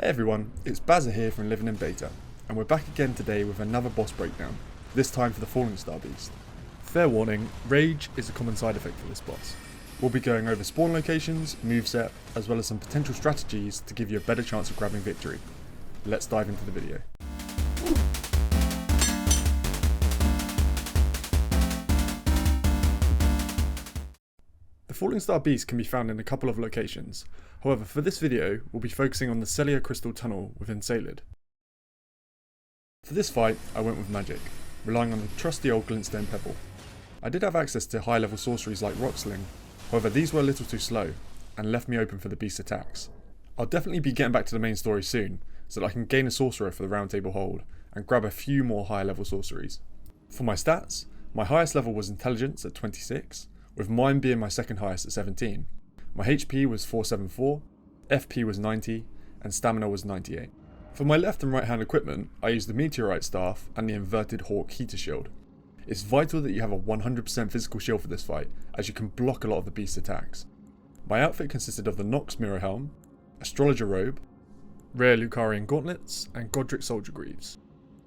Hey everyone, it's Bazza here from Living in Beta, and we're back again today with another boss breakdown, this time for the Fallingstar Beast. Fair warning, rage is a common side effect for this boss. We'll be going over spawn locations, moveset, as well as some potential strategies to give you a better chance of grabbing victory. Let's dive into the video. The Fallingstar Beast can be found in a couple of locations. However, for this video, we'll be focusing on the Sellia Crystal Tunnel within Sellia. For this fight, I went with magic, relying on the trusty old glintstone pebble. I did have access to high level sorceries like rock sling, however these were a little too slow, and left me open for the beast's attacks. I'll definitely be getting back to the main story soon, so that I can gain a sorcerer for the round table hold, and grab a few more high level sorceries. For my stats, my highest level was intelligence at 26, with mine being my second highest at 17. My HP was 474, FP was 90, and stamina was 98. For my left and right hand equipment, I used the meteorite staff and the inverted hawk heater shield. It's vital that you have a 100% physical shield for this fight, as you can block a lot of the beast's attacks. My outfit consisted of the Nox mirror helm, astrologer robe, rare Lucarian gauntlets, and Godric soldier greaves.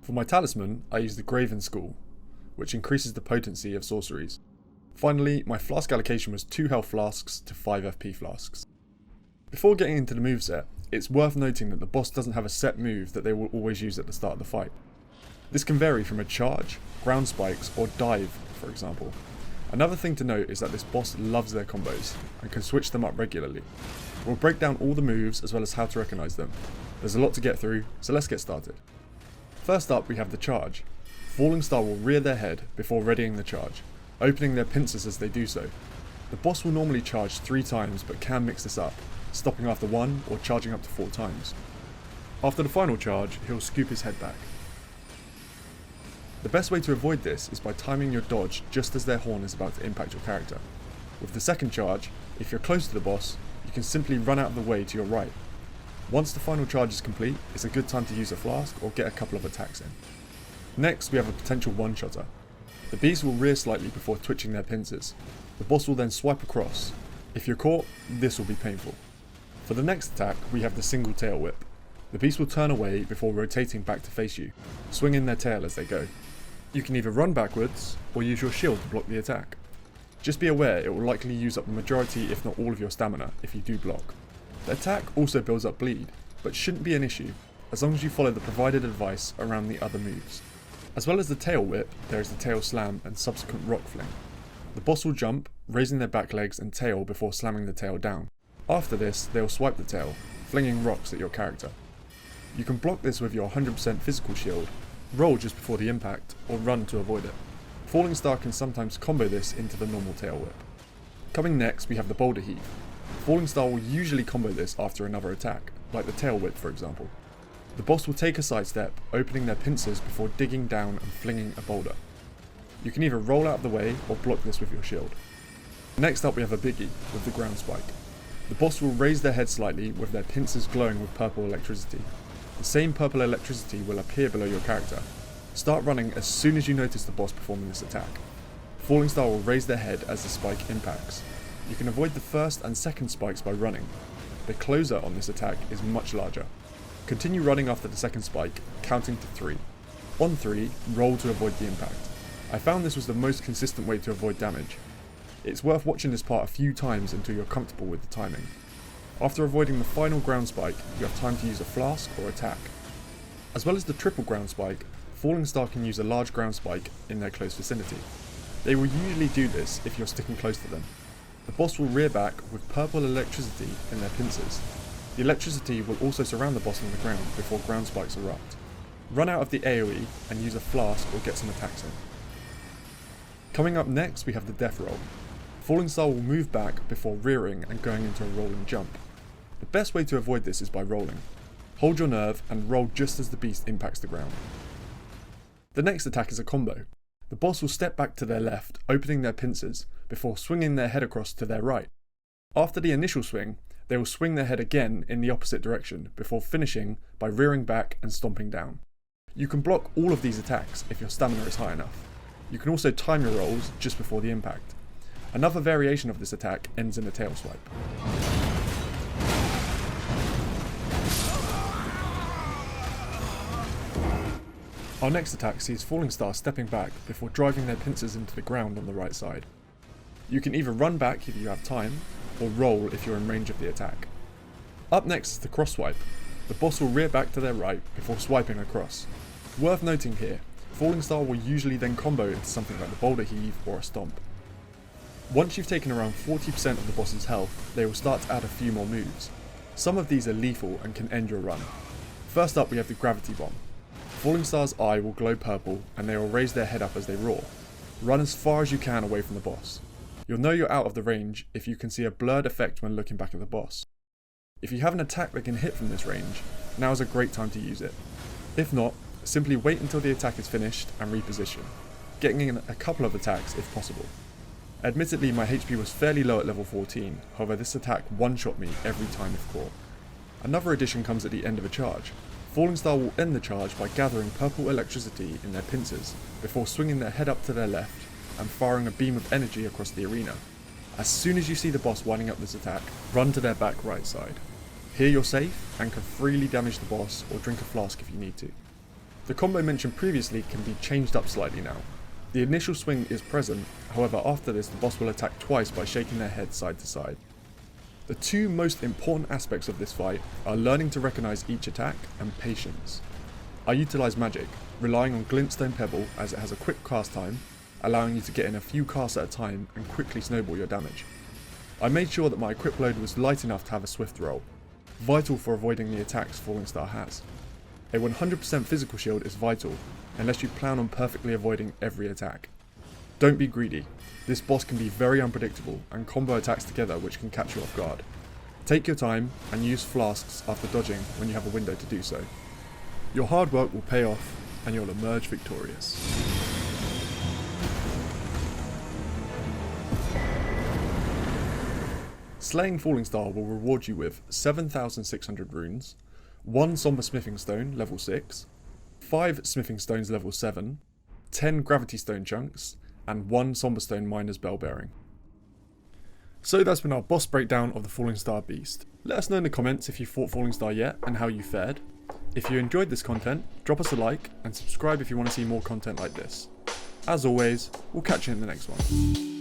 For my talisman, I used the Graven Skull, which increases the potency of sorceries. Finally, my flask allocation was 2 health flasks to 5 FP flasks. Before getting into the moveset, it's worth noting that the boss doesn't have a set move that they will always use at the start of the fight. This can vary from a charge, ground spikes, or dive, for example. Another thing to note is that this boss loves their combos, and can switch them up regularly. We'll break down all the moves as well as how to recognise them. There's a lot to get through, so let's get started. First up we have the charge. Fallingstar will rear their head before readying the charge, opening their pincers as they do so. The boss will normally charge 3 times but can mix this up, stopping after 1 or charging up to 4 times. After the final charge, he'll scoop his head back. The best way to avoid this is by timing your dodge just as their horn is about to impact your character. With the second charge, if you're close to the boss, you can simply run out of the way to your right. Once the final charge is complete, it's a good time to use a flask or get a couple of attacks in. Next, we have a potential one-shotter. The beast will rear slightly before twitching their pincers. The boss will then swipe across. If you're caught, this will be painful. For the next attack, we have the single tail whip. The beast will turn away before rotating back to face you, swinging their tail as they go. You can either run backwards, or use your shield to block the attack. Just be aware it will likely use up the majority if not all of your stamina if you do block. The attack also builds up bleed, but shouldn't be an issue, as long as you follow the provided advice around the other moves. As well as the tail whip, there is the tail slam and subsequent rock fling. The boss will jump, raising their back legs and tail before slamming the tail down. After this, they will swipe the tail, flinging rocks at your character. You can block this with your 100% physical shield, roll just before the impact, or run to avoid it. Fallingstar can sometimes combo this into the normal tail whip. Coming next, we have the boulder heave. Fallingstar will usually combo this after another attack, like the tail whip for example. The boss will take a sidestep, opening their pincers before digging down and flinging a boulder. You can either roll out of the way or block this with your shield. Next up we have a biggie with the ground spike. The boss will raise their head slightly with their pincers glowing with purple electricity. The same purple electricity will appear below your character. Start running as soon as you notice the boss performing this attack. Fallingstar will raise their head as the spike impacts. You can avoid the first and second spikes by running. The closer on this attack is much larger. Continue running after the second spike, counting to 3. On 3, roll to avoid the impact. I found this was the most consistent way to avoid damage. It's worth watching this part a few times until you're comfortable with the timing. After avoiding the final ground spike, you have time to use a flask or attack. As well as the triple ground spike, Fallingstar can use a large ground spike in their close vicinity. They will usually do this if you're sticking close to them. The boss will rear back with purple electricity in their pincers. The electricity will also surround the boss on the ground before ground spikes erupt. Run out of the AoE and use a flask or get some attacks in. Coming up next we have the death roll. Fallingstar will move back before rearing and going into a rolling jump. The best way to avoid this is by rolling. Hold your nerve and roll just as the beast impacts the ground. The next attack is a combo. The boss will step back to their left, opening their pincers, before swinging their head across to their right. After the initial swing, they will swing their head again in the opposite direction, before finishing by rearing back and stomping down. You can block all of these attacks if your stamina is high enough. You can also time your rolls just before the impact. Another variation of this attack ends in a tail swipe. Our next attack sees Fallingstar stepping back before driving their pincers into the ground on the right side. You can either run back if you have time, or roll if you're in range of the attack. Up next is the cross swipe. The boss will rear back to their right before swiping across. Worth noting here, Fallingstar will usually then combo into something like the boulder heave or a stomp. Once you've taken around 40% of the boss's health, they will start to add a few more moves. Some of these are lethal and can end your run. First up we have the gravity bomb. Fallingstar's eye will glow purple and they will raise their head up as they roar. Run as far as you can away from the boss. You'll know you're out of the range if you can see a blurred effect when looking back at the boss. If you have an attack that can hit from this range, now is a great time to use it. If not, simply wait until the attack is finished and reposition, getting in a couple of attacks if possible. Admittedly, my HP was fairly low at level 14, however this attack one-shot me every time if caught. Another addition comes at the end of a charge. Fallingstar will end the charge by gathering purple electricity in their pincers, before swinging their head up to their left and firing a beam of energy across the arena. As soon as you see the boss winding up this attack, run to their back right side. Here you're safe and can freely damage the boss or drink a flask if you need to. The combo mentioned previously can be changed up slightly now. The initial swing is present, however after this the boss will attack twice by shaking their head side to side. The two most important aspects of this fight are learning to recognise each attack and patience. I utilise magic, relying on Glintstone Pebble as it has a quick cast time, allowing you to get in a few casts at a time and quickly snowball your damage. I made sure that my equip load was light enough to have a swift roll, vital for avoiding the attacks Fallingstar has. A 100% physical shield is vital, unless you plan on perfectly avoiding every attack. Don't be greedy, this boss can be very unpredictable and combo attacks together which can catch you off guard. Take your time and use flasks after dodging when you have a window to do so. Your hard work will pay off and you'll emerge victorious. Slaying Fallingstar will reward you with 7,600 runes, 1 Somber Smithing Stone level 6, 5 Smithing Stones level 7, 10 Gravity Stone chunks, and 1 Somber Stone Miner's Bell Bearing. So that's been our boss breakdown of the Fallingstar Beast. Let us know in the comments if you fought Fallingstar yet and how you fared. If you enjoyed this content, drop us a like and subscribe if you want to see more content like this. As always, we'll catch you in the next one.